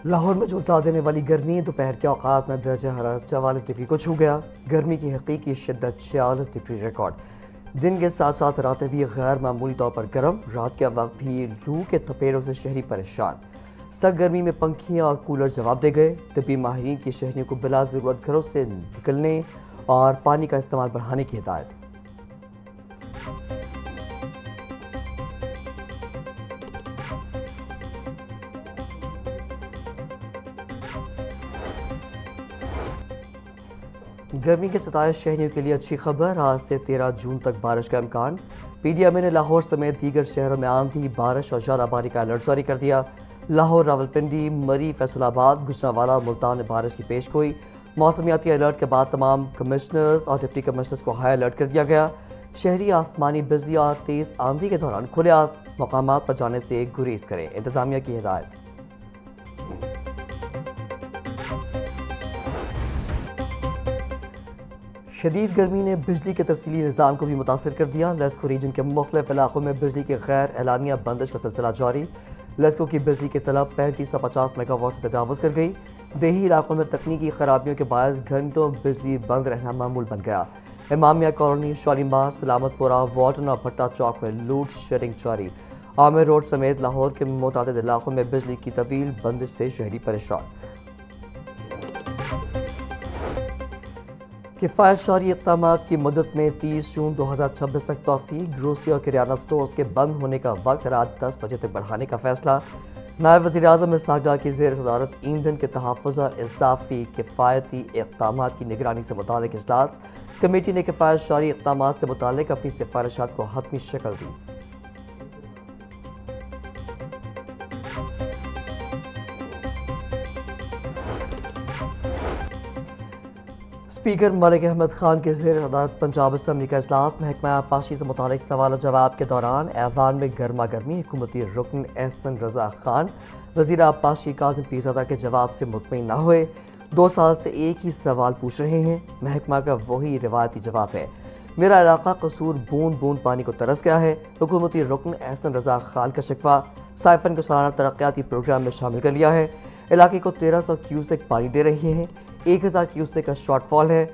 لاہور میں جھلسا دینے والی گرمی دوپہر کے اوقات میں درجہ حرارت 44 ڈگری کو چھو گیا۔ گرمی کی حقیقی شدت 46 ڈگری ریکارڈ۔ دن کے ساتھ ساتھ راتیں بھی غیر معمولی طور پر گرم، رات کے وقت بھی لو کے تپیڑوں سے شہری پریشان۔ سخت گرمی میں پنکھیاں اور کولر جواب دے گئے۔ طبی ماہرین کی شہریوں کو بلا ضرورت گھروں سے نکلنے اور پانی کا استعمال بڑھانے کی ہدایت۔ گرمی کے ستائش شہریوں کے لیے اچھی خبر، آج سے 13 جون تک بارش کا امکان۔ پی ڈی ایم اے نے لاہور سمیت دیگر شہروں میں آندھی، بارش اور ژالہ باری کا الرٹ جاری کر دیا۔ لاہور، راولپنڈی، مری، فیصل آباد، گجرانوالہ اور ملتان میں بارش کی پیش گوئی۔ موسمیاتی الرٹ کے بعد تمام کمشنرز اور ڈپٹی کمشنرز کو ہائی الرٹ کر دیا گیا۔ شہری آسمانی بجلی اور تیز آندھی کے دوران کھلے مقامات پر جانے سے گریز کریں، انتظامیہ کی ہدایت۔ شدید گرمی نے بجلی کے ترسیلی نظام کو بھی متاثر کر دیا۔ لیسکو ریجن کے مختلف علاقوں میں بجلی کی غیر اعلانیہ بندش کا سلسلہ جاری۔ لیسکو کی بجلی کی طلب 3550 میگا واٹ سے تجاوز کر گئی۔ دیہی علاقوں میں تکنیکی خرابیوں کے باعث گھنٹوں بجلی بند رہنا معمول بن گیا۔ امامیہ کالونی، شالیمار، سلامت پورہ، واٹن اور بھٹا چوک میں لوڈ شیڈنگ جاری۔ عامر روڈ سمیت لاہور کے متعدد علاقوں میں بجلی کی طویل بندش سے شہری پریشان۔ کفایت شعاری اقدامات کی مدت میں 30 جون 2026 تک توسیع۔ گروسری اور کریانہ سٹورز کے بند ہونے کا وقت رات 10 بجے تک بڑھانے کا فیصلہ۔ نائب وزیر اعظم اسحاق ڈار کی زیر صدارت ایندھن کے تحفظ اور اضافی کفایتی اقدامات کی نگرانی سے متعلق اجلاس۔ کمیٹی نے کفایت شعاری اقدامات سے متعلق اپنی سفارشات کو حتمی شکل دی۔ اسپیکر ملک احمد خان کے زیر صدارت پنجاب اسمبلی کا اجلاس۔ محکمہ آبپاشی سے متعلق سوال و جواب کے دوران ایوان میں گرما گرمی۔ حکومتی رکن احسن رضا خان وزیر آبپاشی کاظم پیرزادہ کے جواب سے مطمئن نہ ہوئے۔ 2 سال سے ایک ہی سوال پوچھ رہے ہیں، محکمہ کا وہی روایتی جواب ہے، میرا علاقہ قصور بوند بوند پانی کو ترس گیا ہے۔ حکومتی رکن احسن رضا خان کا شکوہ، سائفن کو سالانہ ترقیاتی پروگرام میں شامل کر لیا ہے، علاقے کو 1300 کیوسک پانی دے رہے ہیں، 1000 کیوسک کا شارٹ فال ہے۔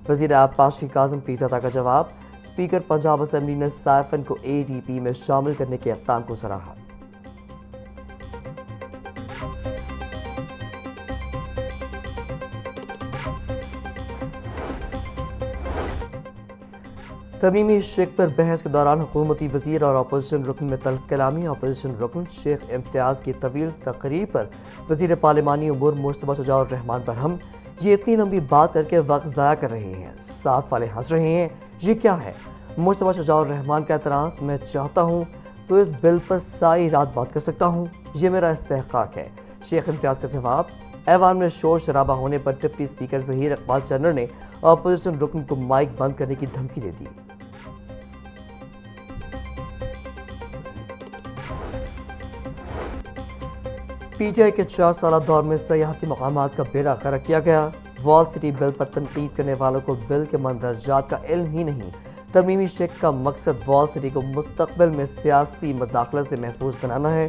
وزیر آبپاشی کاظم پیرزادہ کا جواب، اسپیکر پنجاب اسمبلی نے سائفن کو اے ڈی پی میں شامل کرنے کے اقدام کو سراہا۔ ترمیمی شق پر بحث کے دوران حکومتی وزیر اور اپوزیشن رکن میں تلخ کلامی۔ اپوزیشن رکن شیخ امتیاز کی طویل تقریر پر وزیر پارلیمانی امور مجتبیٰ شجاع الرحمان برہم، یہ اتنی لمبی بات کر کے وقت ضائع کر رہے ہیں، ساتھ والے ہنس رہے ہیں، یہ کیا ہے؟ مجتبیٰ شجاع الرحمان کا اعتراض، میں چاہتا ہوں تو اس بل پر ساری رات بات کر سکتا ہوں، یہ میرا استحقاق ہے۔ شیخ امتیاز کا جواب، ایوان میں شور شرابہ ہونے پر ڈپٹی اسپیکر ظہیر اقبال چنر نے اپوزیشن رکن کو مائک بند کرنے کی دھمکی دے دی۔ پی ٹی آئی کے 4 سالہ دور میں سیاحتی مقامات کا بیڑا غرق کیا گیا۔ وال سٹی بل پر تنقید کرنے والوں کو بل کے مندرجات کا علم ہی نہیں۔ ترمیمی شق کا مقصد وال سٹی کو مستقبل میں سیاسی مداخلت سے محفوظ بنانا ہے۔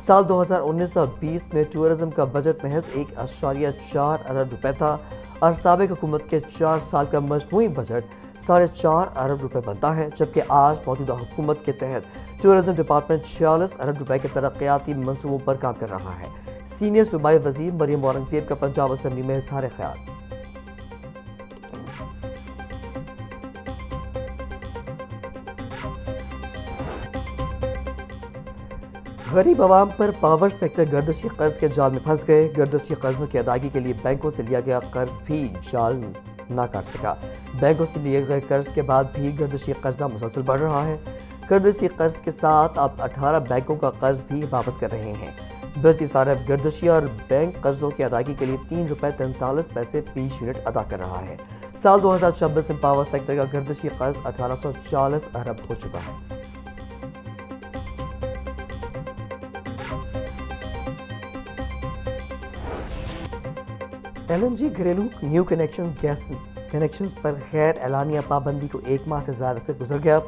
سال 2019 اور 20 میں ٹورزم کا بجٹ محض 1.4 ارب روپے تھا اور سابق حکومت کے 4 سال کا مجموعی بجٹ 4.5 ارب روپے بنتا ہے، جبکہ آج موجودہ حکومت کے تحت ٹورزم ڈپارٹمنٹ 46 ارب روپے کے ترقیاتی منصوبوں پر کام کر رہا ہے۔ سینئر صوبائی وزیر مریم اورنگزیب کا پنجاب اسمبلی میں اظہار خیال۔ غریب عوام پر پاور سیکٹر گردشی قرض کے جال میں پھنس گئے۔ گردشی قرضوں کی ادائیگی کے لیے بینکوں سے لیا گیا قرض بھی جال نہ کاٹ سکا۔ بینکوں سے لیے گئے قرض کے بعد بھی گردشی قرضہ مسلسل بڑھ رہا ہے۔ گردشی قرض کے ساتھ اب 18 بینکوں کا قرض بھی واپس کر رہے ہیں۔ بجلی صارف گردشی اور بینک قرضوں کی ادائیگی کے لیے 3 روپے 43 پیسے فی یونٹ ادا کر رہا ہے۔ سال 2026 میں پاور سیکٹر کا گردشی قرض 1840 ارب ہو چکا ہے۔ ایل این جی گھریلو نیو گیس کنیکشنز پر غیر اعلانیہ پابندی کو 1 ماہ سے زیادہ سے گزر گیا۔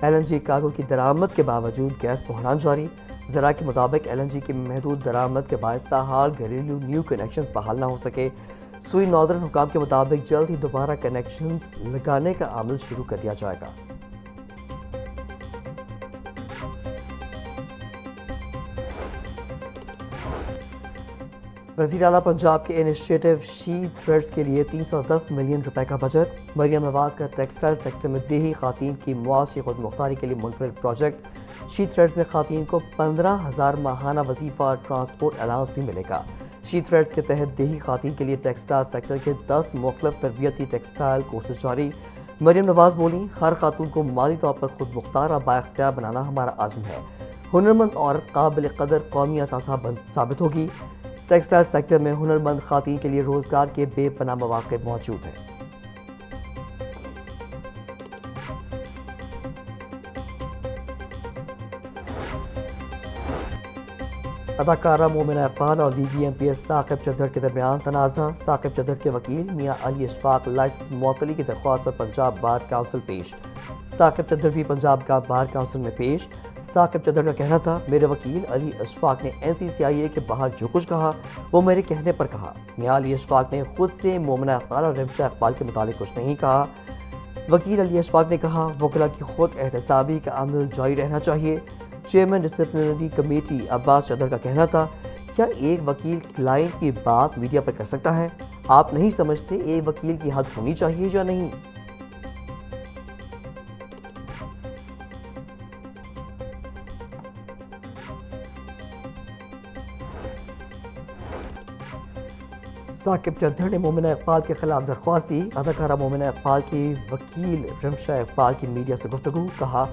ایل این جی کارگو کی درآمد کے باوجود گیس بحران جاری۔ ذرائع کے مطابق LNG کی محدود درآمد کے باعث تاحال گھریلو نیو کنیکشنز بحال نہ ہو سکے۔ سوئی ناردرن حکام کے مطابق جلد ہی دوبارہ کنیکشنز لگانے کا عمل شروع کر دیا جائے گا۔ وزیر اعلیٰ پنجاب کے انیشیٹو شی تھریڈز کے لیے 310 ملین روپے کا بجٹ۔ مریم نواز کا ٹیکسٹائل سیکٹر میں دیہی خواتین کی معاشی خود مختاری کے لیے منفرد پروجیکٹ۔ شی تھریڈز میں خواتین کو 15,000 ماہانہ وظیفہ اور ٹرانسپورٹ الاؤنس بھی ملے گا۔ شی تھریڈز کے تحت دیہی خواتین کے لیے ٹیکسٹائل سیکٹر کے 10 مختلف تربیتی ٹیکسٹائل کورسز جاری۔ مریم نواز بولی، ہر خاتون کو مالی طور پر خود مختار اور بااختیار بنانا ہمارا عزم ہے۔ ہنرمند عورت قابل قدر قومی اثاثہ ثابت ہوگی۔ ٹیکسٹائل سیکٹر میں ہنرمند خواتین کے لیے روزگار کے بے پناہ مواقع موجود ہیں۔ اداکارہ مومنہ اقبال اور لیگی MP ثاقب چدھر کے درمیان تنازع۔ ثاقب چدھر کے وکیل میاں علی اشفاق لائسنس معطلی کی درخواست پر پنجاب بار کونسل پیش۔ ثاقب چدھر بھی پنجاب کا بار کونسل میں پیش۔ ثاقب چدھر کا کہنا تھا، میرے وکیل علی اشفاق نے NCCIA کے باہر جو کچھ کہا وہ میرے کہنے پر کہا۔ میاں علی اشفاق نے خود سے مومنہ اقبال اور رمشا اقبال کے متعلق کچھ نہیں کہا۔ وکیل علی اشفاق نے کہا، وکلاء کی خود احتسابی کا عمل جاری رہنا چاہیے۔ چیئرمین ڈسپلنری کمیٹی عباس چدھر کا کہنا تھا، کیا ایک وکیل کلائنٹ کی بات میڈیا پر کر سکتا ہے؟ آپ نہیں سمجھتے ایک وکیل کی حد ہونی چاہیے یا نہیں؟ ثاقب چدھر نے مومنہ اقبال کے خلاف درخواست دی۔ اداکارہ مومنہ اقبال کی وکیل رمشا اقبال کی میڈیا سے گفتگو، کہا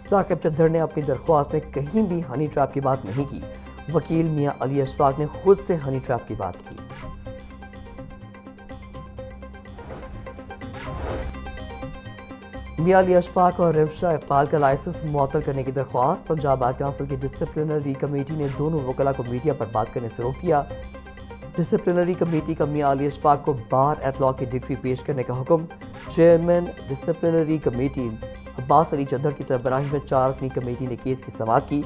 ثاقب چدھر نے اپنی درخواست میں کہیں بھی ہنی ٹریپ کی بات نہیں کی۔ وکیل میاں علی اشفاق نے خود سے ہنی ٹریپ کی بات کی۔ میاں علی اشفاق اور رمشا اقبال کا لائسنس معطل کرنے کی درخواست۔ پنجاب بار کونسل کی ڈسپلنری کمیٹی نے دونوں وکلاء کو میڈیا پر بات کرنے سے روک دیا۔ ڈسپلنری کمیٹی کا میاں علی اشفاق کو بار ایٹ لاء کی ڈگری پیش کرنے کا حکم۔ چیئرمین ڈسپلنری کمیٹی عباس علی چدھر کی سربراہی میں 4 رکنی کمیٹی نے کیس کی سماعت کی۔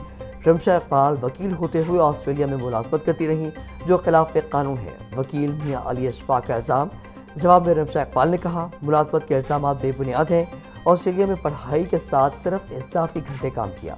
رمشا اقبال وکیل ہوتے ہوئے آسٹریلیا میں ملازمت کرتی رہیں، جو خلاف قانون ہے۔ وکیل میاں علی اشفاق کا الزام۔ جواب میں رمشا اقبال نے کہا، ملازمت کے الزامات بے بنیاد ہیں۔ آسٹریلیا میں پڑھائی کے ساتھ صرف اضافی گھنٹے کام کیا۔